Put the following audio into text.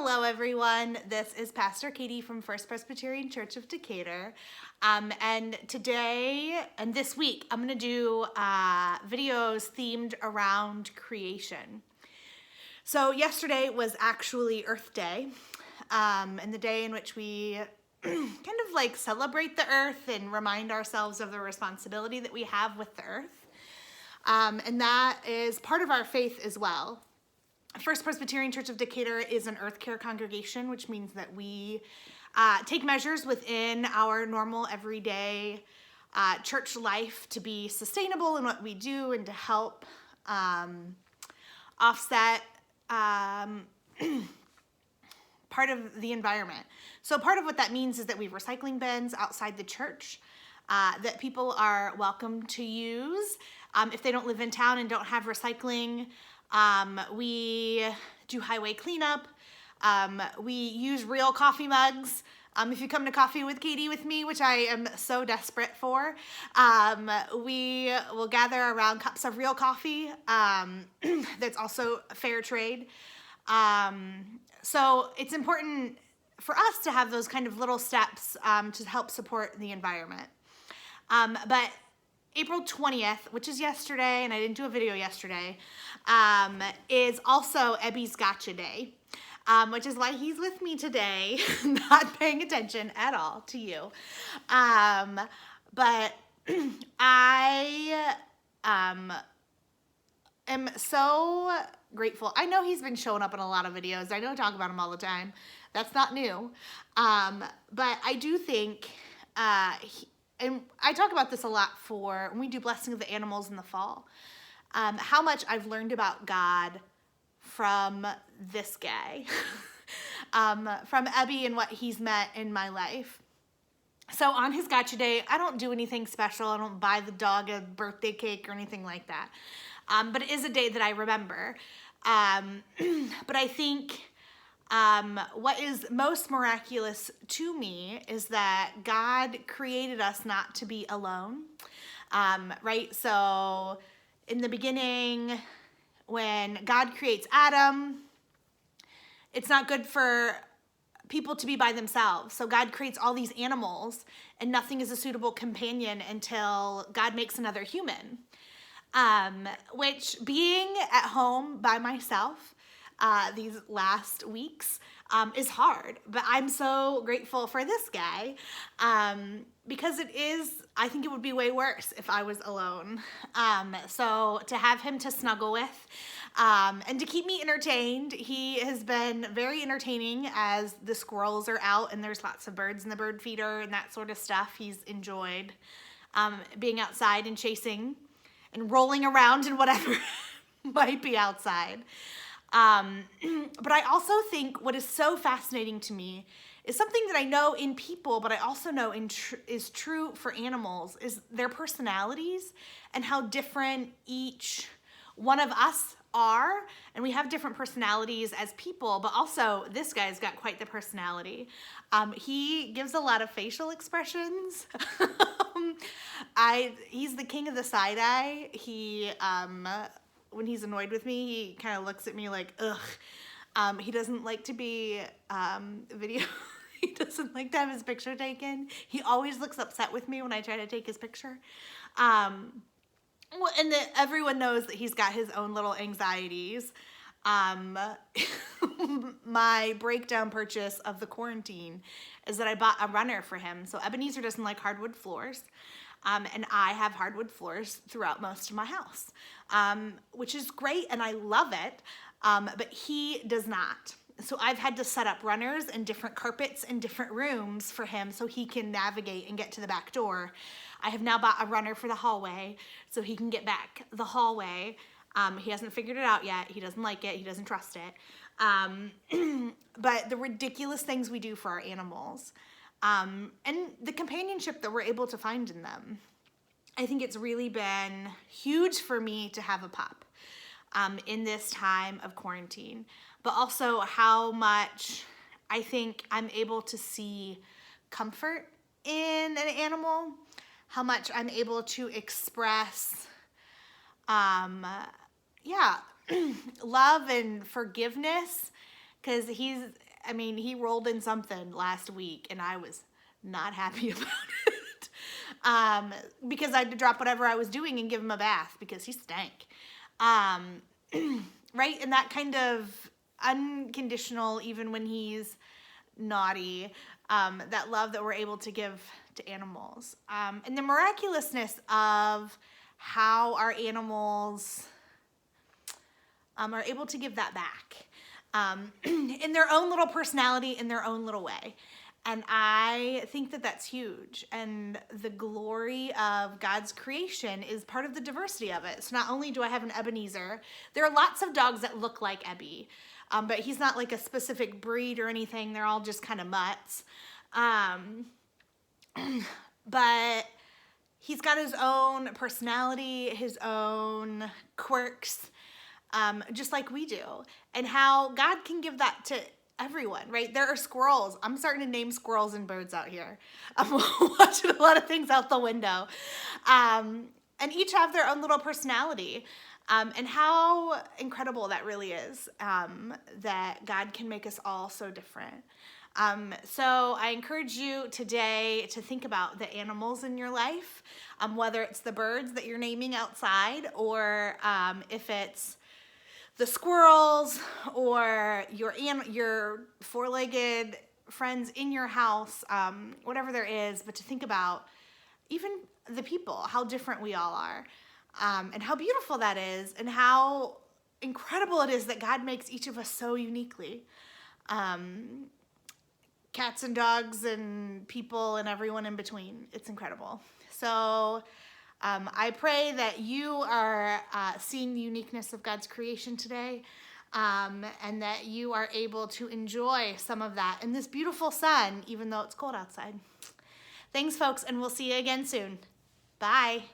Hello, everyone. This is Pastor Katie from First Presbyterian Church of Decatur. And today and this week, I'm going to do videos themed around creation. So yesterday was actually Earth Day, and the day in which we kind of like celebrate the earth and remind ourselves of the responsibility that we have with the earth. And that is part of our faith as well. First Presbyterian Church of Decatur is an earth care congregation, which means that we take measures within our normal everyday church life to be sustainable in what we do and to help offset part of the environment. So part of what that means is that we have recycling bins outside the church that people are welcome to use. If they don't live in town and don't have recycling, we do highway cleanup. We use real coffee mugs. If you come to Coffee with Katie with me, which I am so desperate for, we will gather around cups of real coffee. That's also fair trade. So it's important for us to have those kind of little steps to help support the environment. But April 20th, which is yesterday, and I didn't do a video yesterday, is also Ebby's Gotcha Day, which is why he's with me today, not paying attention at all to you. But I am so grateful. I know he's been showing up in a lot of videos. I know I talk about him all the time. That's not new. But I do think and I talk about this a lot when we do Blessing of the Animals in the fall, how much I've learned about God from this guy, from Ebby and what he's meant in my life. So on his Gotcha Day, I don't do anything special. I don't buy the dog a birthday cake or anything like that. But it is a day that I remember. But I think what is most miraculous to me is that God created us not to be alone, right? So in the beginning, when God creates Adam, it's not good for people to be by themselves. So God creates all these animals, and nothing is a suitable companion until God makes another human, which being at home by myself these last weeks is hard, but I'm so grateful for this guy because I think it would be way worse if I was alone. So to have him to snuggle with and to keep me entertained, he has been very entertaining as the squirrels are out and there's lots of birds in the bird feeder and that sort of stuff. He's enjoyed being outside and chasing and rolling around in whatever might be outside. But I also think what is so fascinating to me is something that I know in people, but I also know is true for animals, is their personalities and how different each one of us are. And we have different personalities as people, but also this guy's got quite the personality. He gives a lot of facial expressions. He's the king of the side eye. When he's annoyed with me, he kind of looks at me like, ugh. He doesn't like to be video. He doesn't like to have his picture taken. He always looks upset with me when I try to take his picture. And everyone knows that he's got his own little anxieties. My breakdown purchase of the quarantine is that I bought a runner for him. So Ebenezer doesn't like hardwood floors. And I have hardwood floors throughout most of my house, which is great, and I love it, but he does not. So I've had to set up runners and different carpets in different rooms for him so he can navigate and get to the back door. I have now bought a runner for the hallway so he can get back the hallway. He hasn't figured it out yet. He doesn't like it. He doesn't trust it. But the ridiculous things we do for our animals, and the companionship that we're able to find in them. I think it's really been huge for me to have a pup in this time of quarantine, but also how much I think I'm able to see comfort in an animal, how much I'm able to express love and forgiveness, because I mean, he rolled in something last week and I was not happy about it. Because I had to drop whatever I was doing and give him a bath because he stank. Right? And that kind of unconditional, even when he's naughty, that love that we're able to give to animals. And the miraculousness of how our animals are able to give that back in their own little personality, in their own little way. And I think that that's huge. And the glory of God's creation is part of the diversity of it. So not only do I have an Ebenezer, there are lots of dogs that look like Ebby, but he's not like a specific breed or anything. They're all just kind of mutts. But he's got his own personality, his own quirks, just like we do. And how God can give that to everyone, right? There are squirrels. I'm starting to name squirrels and birds out here. I'm watching a lot of things out the window. And each have their own little personality. And how incredible that really is, that God can make us all so different. So I encourage you today to think about the animals in your life, whether it's the birds that you're naming outside, or if it's the squirrels or your four-legged friends in your house, whatever there is, but to think about even the people, how different we all are, and how beautiful that is, and how incredible it is that God makes each of us so uniquely. Cats and dogs and people and everyone in between. It's incredible. So I pray that you are seeing the uniqueness of God's creation today, and that you are able to enjoy some of that in this beautiful sun, even though it's cold outside. Thanks, folks, and we'll see you again soon. Bye.